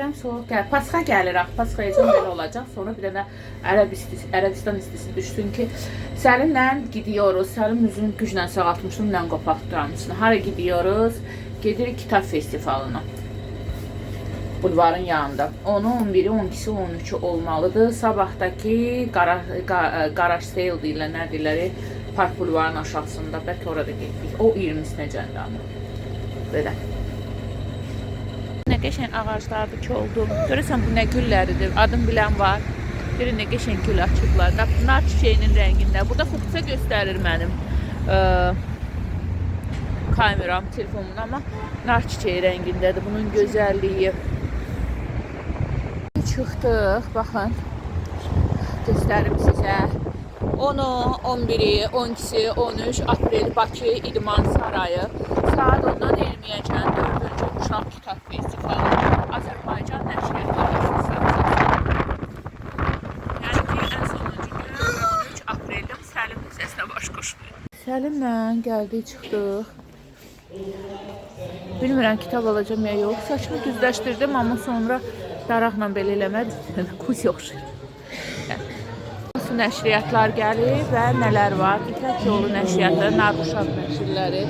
Bəyram soğuk gəlir. Pasxa gəlir, Pasxayacan belə olacaq. Sonra bir dənə Ərəbistan istisi düşsün ki, Səlimlə gidiyoruz. Səlim üzünü güclə sağaltmışdım, mən qopatdırammışdım. Hara gidiyoruz? Gedirik kitab festivalına. Bulvarın yanında. 11'i, 12'si, 13'ü olmalıdır. Sabahdaki garaj sale deyirlər, nə deyirlər, Park Bulvarın aşağısında. Bəlkə orada getdik. O 20'sinə cəndamı. Belə. Nə qəşəng ağaclardır ki oldu. Görürsən bu nə gülləridir. Adım bilən var. Görün nə qəşəng gül açıblar. Nar çiçeğinin rəngində. Burada fokusa göstərir mənim kameram, telefonum, amma nar çiçeği rəngindədir. Bunun gözəlliyi. Çıxdıq, baxın. Göstərim sizə. 10'u, 11'i, 12'si, 13 Aprel Bakı İdman Sarayı. Saat 10'dan 20'yəcən 4-cü Uşaq Kitab Festivalı. Azərbaycan nəşriyyatları əsasında. Yəni ki, ən sonuncu gün 13 Aprel'də Səlimin səsinə baş qoşulur. Səlimlə gəldik, çıxdıq. Bilmirəm kitab alacağım ya yox. Saçımı düzləşdirdim, amma sonra daraqla belə eləmədim. Kuz yoxşur. Nəşriyyatlar gəlir və nələr var? İpək Yolu nəşriyyatları, Naruşaq nəşrləri.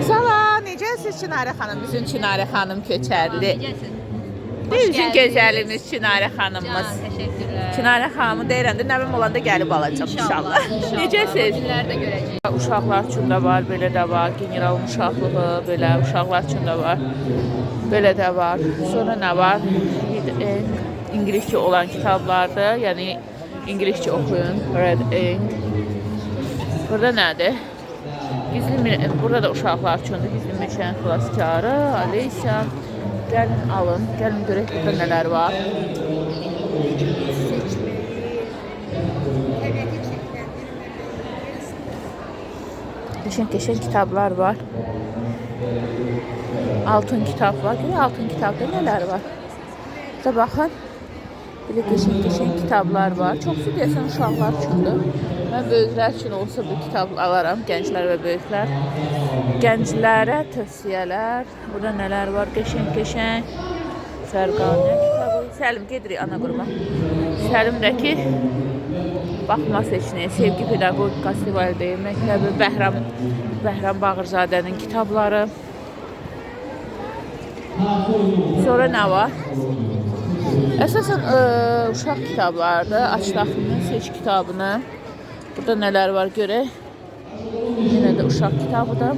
Salam, necəsiz Çinarə xanım? Bizim Çinarə xanım köçərli. Bizim gözəlimiz Çinarə xanımımız. Təşəkkürlər. Çinarə xanımı deyirəm də, nəvim olanda gəlib alacaq inşallah. Necəsiz? Günlər də görəcəyik. Uşaqlar üçün də var, belə də var. Generalın uşaqlığı, belə uşaqlar üçün də var. Belə də var. Sonra nə var? İngiliscə olan kitablardır. Yəni İngilizce okuyun. Red Ink. Burada nədir? Burada da uşaqlar üçündür. Gizli Meşənin Xilaskarı, Aleysia. Gəlin alın. Gəlin görək burada nələr var. Qəşəng kitablar var. Altın kitab var. Görək altın kitabda nələr var. Burada baxın. Belə qəşəng kitablar var. Çoxsu deyəsən uşaqlar üçündür. Mən böyüklər üçün olsa bu kitab alaram, gənclər və böyüklər. Gənclərə tövsiyələr. Burada nələr var? Qəşəng. Fərqanə kitabı. Səlim gedirik ana quruma. Səlimdəki baxma seçini, sevgi pedaqogikası valideyn məktəbi, Bəhram Bağırzadənin kitabları. Sonra nə var? Əsasən uşaq kitablardır. Açdaqlının seç kitabını. Burada nələr var görək. Yenə də uşaq kitabıdır.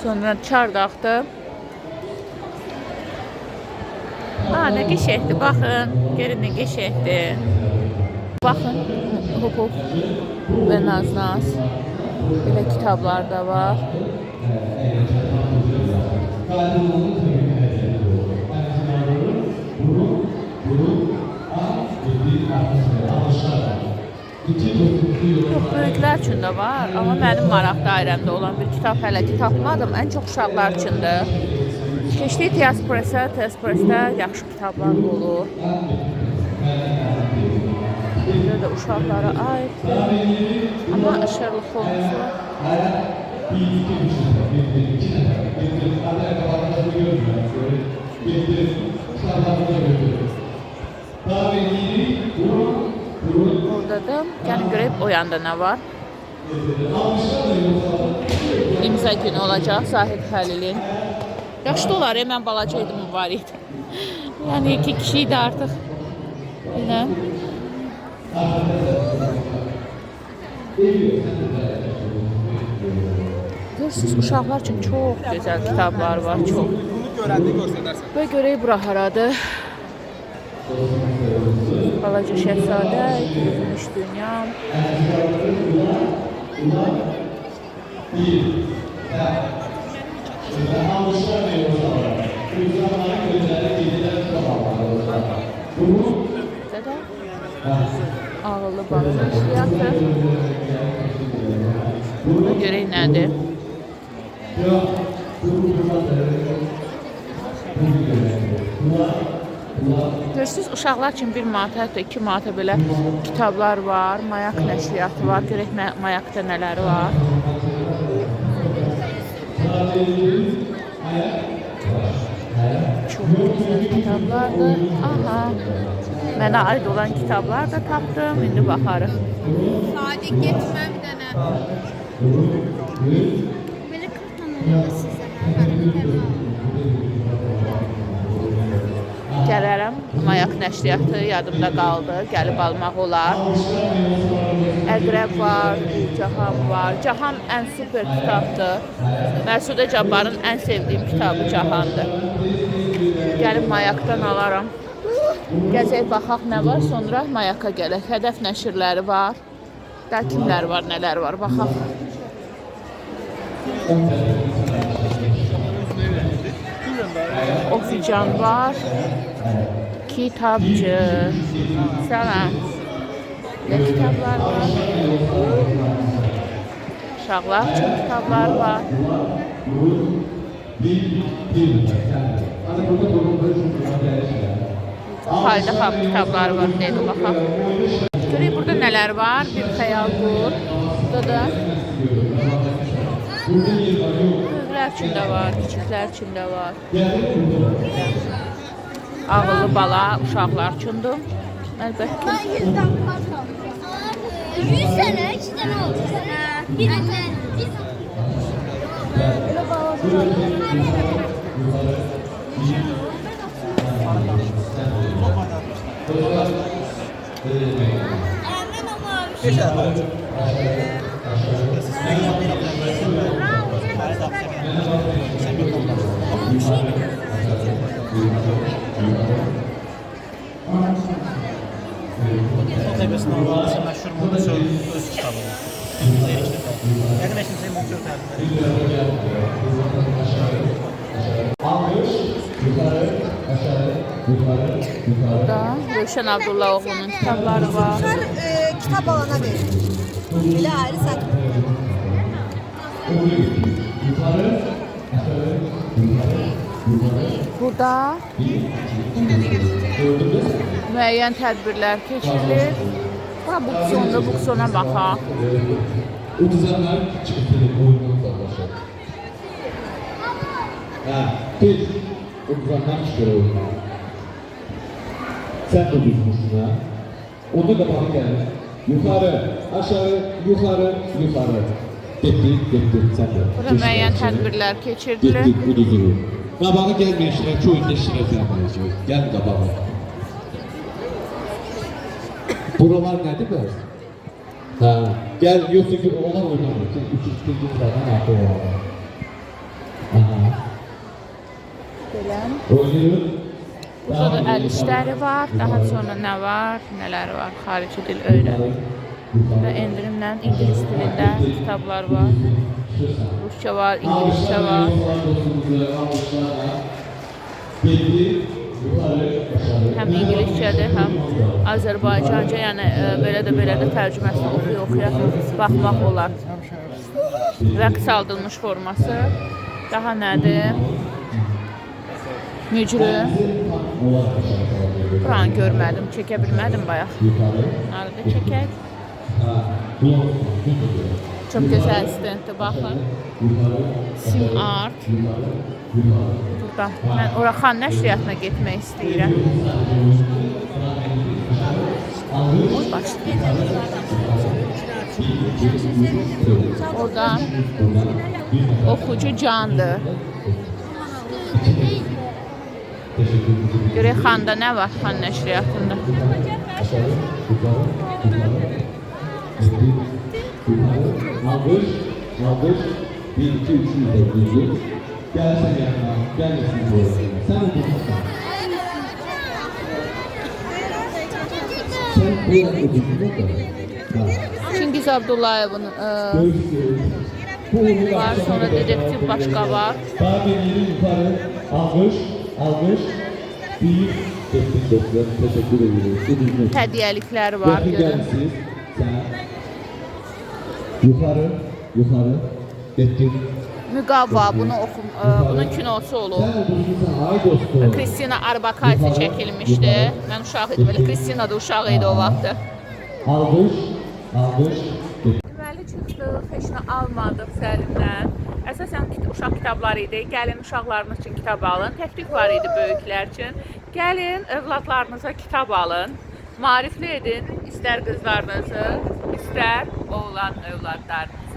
Sonra Çardaqdır. Nə qəşəngdir. Baxın. Görün nə qəşəngdir. Baxın. Hop və naz. Belə kitablar da var. Yox, böyüklər üçün də var, amma mənim maraq dairəmdə olan bir kitab hələ ki tapmadım. Ən çox uşaqlar üçündür. Keçdik Tiaspresdə yaxşı kitablar olur. Burada da uşaqlara aiddir. Amma Sherlock Holmes var. Burada da gəlin görək o yanda nə var. İmza günü olacaq Zahid Xəlilin. Yaxşı da olar, mən balaca idim, var idi. Yəni 2 kişi idi artıq. Yine. Görürsünüz, uşaqlar üçün çox gözəl kitablar var, çox. Və görək bura haradır. Balaca Şəhzadə, Gülmüş Dünya. Ağıllı bankın işliyatı. Burada görək nədir? Görürsünüz, uşaqlar üçün 1 manata, hətta 2 manata belə kitablar var. Mayak nəşriyyatı var. Görək Mayakda nələri var. Kitablardır. Aha. Mənə aid olan kitablar da tapdım. İndi baxarıq. Sadiq getmə bir dənə. Belə kartdan olur sizə. Gələrəm. Mayak nəşriyyatı yadımda qaldı. Gəlib almaq olar. Əqrəb var, Cahan var. Cahan ən super kitabdır. Məsudə Cabbarın ən sevdiyim kitabı Cahandır. Gəlib Mayakdan alaram. Gəzək baxaq nə var, sonra Mayaka gələk. Hədəf nəşrləri var. Daha kimlər var, nələr var, baxaq. Ofican var. Kitabcı. Salam. Ne kitablar var? Uşaqlar üçün kitablar var. Fayda xab kitabları var, dedi baxaq. Görək burada nələr var? Bir xəyal qur. Burada da böyüklər üçün də var, kiçiklər üçün də var. Ağıllı bala uşaqlar üçündür. Əlbəttə. 100 sənə, 2 dənə oldu sənə. Bir dənə. Otobüsün olması məşhur moda öz kitabıdır. Mənim eşimcə motor Burada Rövşən Abdullahoğlu'nun kitabları var. Uşaqlar kitab alana verir. Belə ayrı satmır. Burada müəyyən tədbirlər keçirilir. Ha, buksona baxaq. Uduzanlar çıkıp oyundan başlar. Biz uduzanlar çıkıyor oyundan. Sen de düzmüşsün ha. Onda da bana gelir. Yukarı, aşağı, yukarı, yukarı. Gitti, sen de. Burada müəyyən tədbirlər keçirilir. Gitti, uduzuru. Qabağa gelmeyen işler, çoğunda işler gelmeyecek. Gel qabağa. Buralar nedir böyle? Ha, gel yoksa ki onlar oynamıyor. Sen 3 zaten artı var. Aha. Belə. Oynuyor. Burada da əl işləri var. Daha sonra nə var? Nələr var? Xarici dil öyrən. Burada endirimlə ingilis dilində kitablar var. Rusça var, İngilizcə var. Həm İngilizcədir, həm Azərbaycanca, yəni belə də tərcüməsini oxuya baxmaq olar. Rəqs aldılmış forması. Daha nədir? Mücrüm. Buranı görmədim, çəkə bilmədim bayaq. Arada çəkək. Çox gözəl stenddir, baxın. Sim Art. Burada. Mən Oraxan nəşriyyatına getmək istəyirəm. Oradan oxucu candır. Görək Xanda nə var, Xan nəşriyyatında. Almış, 1, 2, 3, 4, gelsin yanına, gelmesin buraya. Sen oturmuşsun. Sen buraya oturmuşsun. Çingiz Abdullayev'in var, sonra dedektif başqa var. Daha bir yeri yukarı, almış, 1, teşekkür ederim. Hədiyyəliklər var, görün. Gelsin, sen yukarı, etkin. Müqavva, bunun kinosu olub. Kristina Arbakaytı çəkilmişdi. Mən uşaq idim, belə Kristina da uşaq idi o vaxtı. Almış. Deməli çıxdıq, heç nə almadıq Səlimdən. Əsasən uşaq kitabları idi. Gəlin uşaqlarınız üçün kitab alın. Təklif var idi böyüklər üçün. Gəlin övladlarınıza kitab alın. Maarifli edin istər qızlarınızı, istər oğlan övladlarınızı.